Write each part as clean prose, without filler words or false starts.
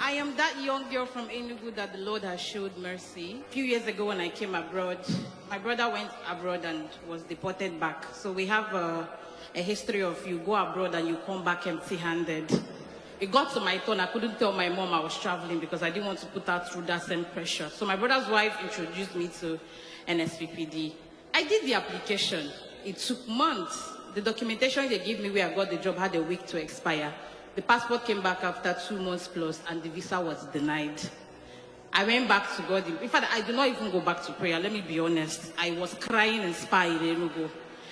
I am that young girl from Enugu that the Lord has showed mercy. A few years ago when I came abroad, my brother went abroad and was deported back. So we have a history of you go abroad and you come back empty-handed. It got to my turn. I couldn't tell my mom I was traveling because I didn't want to put her through that same pressure. So my brother's wife introduced me to NSPPD. I did the application. It took months. The documentation they gave me where I got the job had a week to expire. The passport came back after 2 months plus and the visa was denied. I went back to God. In fact, I did not even go back to prayer. Let me be honest. I was crying and spying in Enugu.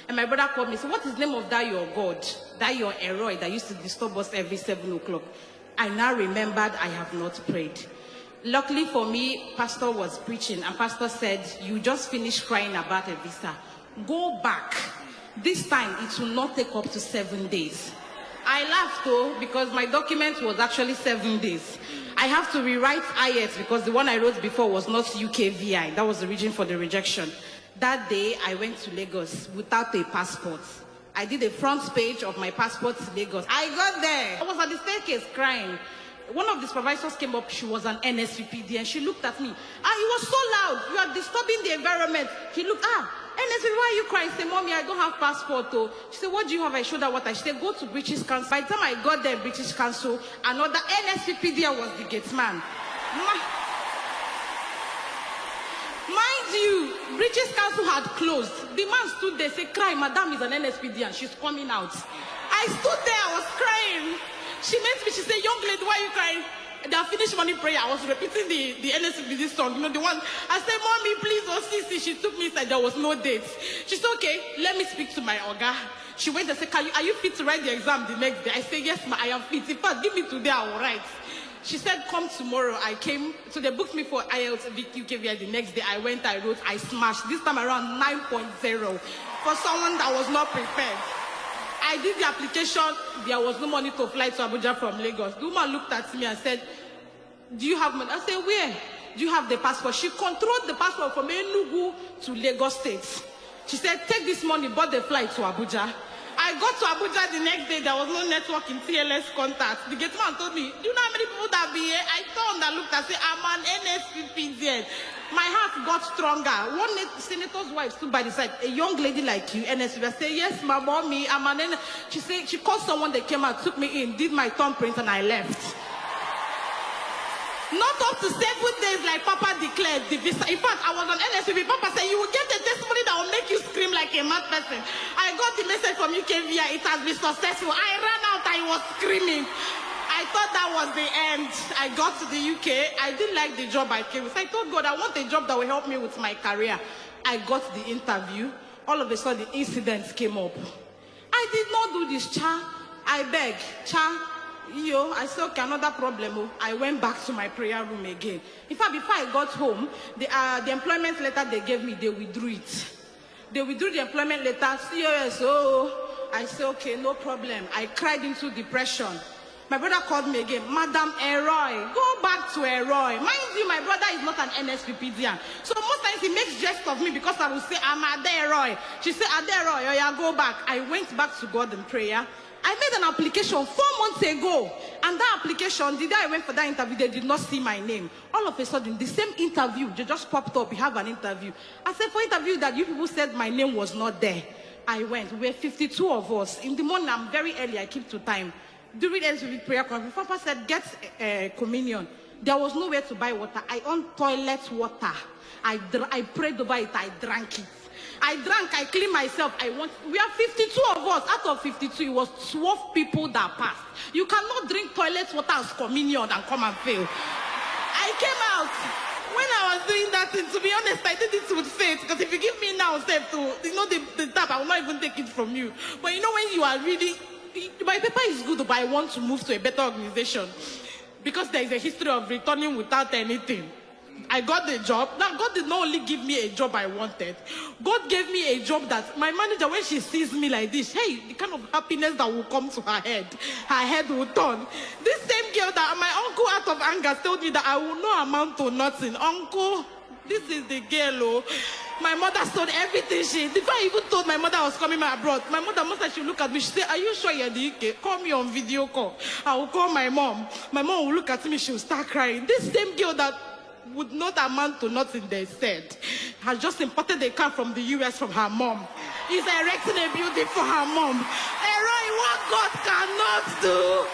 And my brother called me and said, what is the name of that your God, that your Eroi that used to disturb us every 7 o'clock? I now remembered I have not prayed. Luckily for me, pastor was preaching and pastor said, you just finished crying about a visa. Go back. This time, it will not take up to 7 days. I laughed though, because my document was actually 7 days. I have to rewrite IELTS because the one I wrote before was not UKVI. That was the reason for the rejection. That day, I went to Lagos without a passport. I did a front page of my passport to Lagos. I got there. I was at the staircase crying. One of the supervisors came up. She was an NSPPD and she looked at me. It was so loud. You are disturbing the environment. He looked, NSPPD, why are you crying? I said, Mommy, I don't have passport. Oh. She said, what do you have? I showed her what I said. Go to British Council. By the time I got there, British Council, another NSPPD was the gate man. Mind you, British Council had closed. The man stood there, said, cry, Madam is an NSPD and she's coming out. I stood there, I was crying. She met me, she said, young lady, why are you crying? They have finished morning prayer. I was repeating the NSPPD song, you know, the one. I said, Mommy, please, Sisi. She took me inside, there was no date. She said, okay, let me speak to my Oga. She went and said, are you fit to write the exam the next day? I said, yes, ma, I am fit. In fact, give me today, I will write. She said, come tomorrow. I came, so they booked me for IELTS UKVI the next day. I went, I wrote, I smashed. This time around 9.0 for someone that was not prepared. I did the application. There was no money to fly to Abuja from Lagos. The woman looked at me and said, do you have money? I said, where? Do you have the passport? She controlled the passport from Enugu to Lagos State. She said, take this money, bought the flight to Abuja. I got to Abuja the next day. There was no network in TLS contact. The gate man told me, do you know how many people that be here? I turned and looked and said, I'm an NSPPD. My heart got stronger. One senator's wife stood by the side. A young lady like you, NSPPD. I said, yes, my mommy, I'm an NSPPD. She said, she called someone that came out, took me in, did my thumbprint, and I left. Not up to 7 days like Papa declared the visa. In fact, I was on NSPPD. Papa said, you will get a testimony that will make you scream like a mad person. I got the message from UKVI. It has been successful. I ran out. I was screaming. I thought that was the end. I got to the UK. I didn't like the job I came with. So I told God, I want a job that will help me with my career. I got the interview. All of a sudden, incidents came up. I did not do this, cha. I beg, cha. I said, okay, another problem. I went back to my prayer room again. In fact, before I got home, the employment letter they gave me, they withdrew it. They withdrew the employment letter, COSO. I said, okay, no problem. I cried into depression. My brother called me again, Madam Eroi, go back to Eroi. Mind you, my brother is not an NSPPD. So most times he makes jest of me because I will say, I'm Ade Eroi. She said, Ade Eroi, oh yeah, go back. I went back to God in prayer. I made an application 4 months ago, and that application, the day I went for that interview, they did not see my name. All of a sudden, the same interview, they just popped up, we have an interview. I said, for interview that you people said my name was not there. I went, we were 52 of us. In the morning, I'm very early, I keep to time. During the prayer conference, Papa said, get communion. There was nowhere to buy water. I owned toilet water. I prayed over it, I drank it. I drank, I cleaned myself. We are 52 of us. Out of 52, it was 12 people that passed. You cannot drink toilet water as communion and come and fail. I came out. When I was doing that thing, to be honest, I did it with faith. Because if you give me now, the tap, I will not even take it from you. But you know, when you are reading, my paper is good, but I want to move to a better organization. Because there is a history of returning without anything. I got the job. Now, God did not only give me a job I wanted. God gave me a job that my manager, when she sees me like this, hey, the kind of happiness that will come to her head will turn. This same girl that my uncle, out of anger, told me that I will not amount to nothing. Uncle, this is the girl, oh. My mother sold everything she... Before I even told my mother I was coming abroad, my mother must have, she look at me, she said, are you sure you're the UK? Call me on video call. I will call my mom. My mom will look at me, she will start crying. This same girl that would not amount to nothing, they said, has just imported a car from the US from her mom. Is erecting a building for her mom. Eroi, what God cannot do.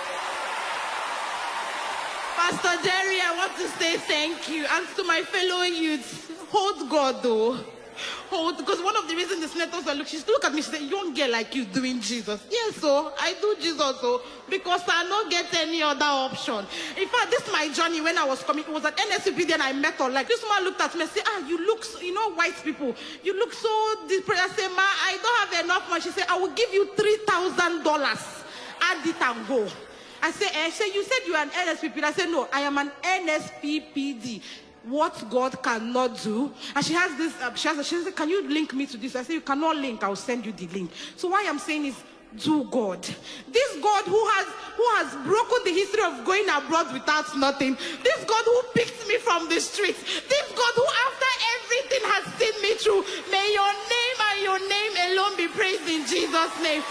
Pastor Jerry, I want to say thank you. And to my fellow youths, hold God though. Hold, because one of the reasons the senators are she look at me, she said, young girl like you doing Jesus. Yes, so I do Jesus, so because I don't get any other option. In fact, this is my journey when I was coming. It was at NSPPD and I met her. Like, this woman looked at me and said, you look, so, you know, white people, you look so depressed. I said, ma, I don't have enough money. She said, I will give you $3,000. Add it and go. I said, you said you are an NSPPD. I said, no, I am an NSPPD. What God cannot do. And she has this, she said, can you link me to this? I said, you cannot link, I'll send you the link. So what I'm saying is, do God. This God who has broken the history of going abroad without nothing. This God who picked me from the streets. This God who after everything has seen me through. May your name and your name alone be praised in Jesus' name.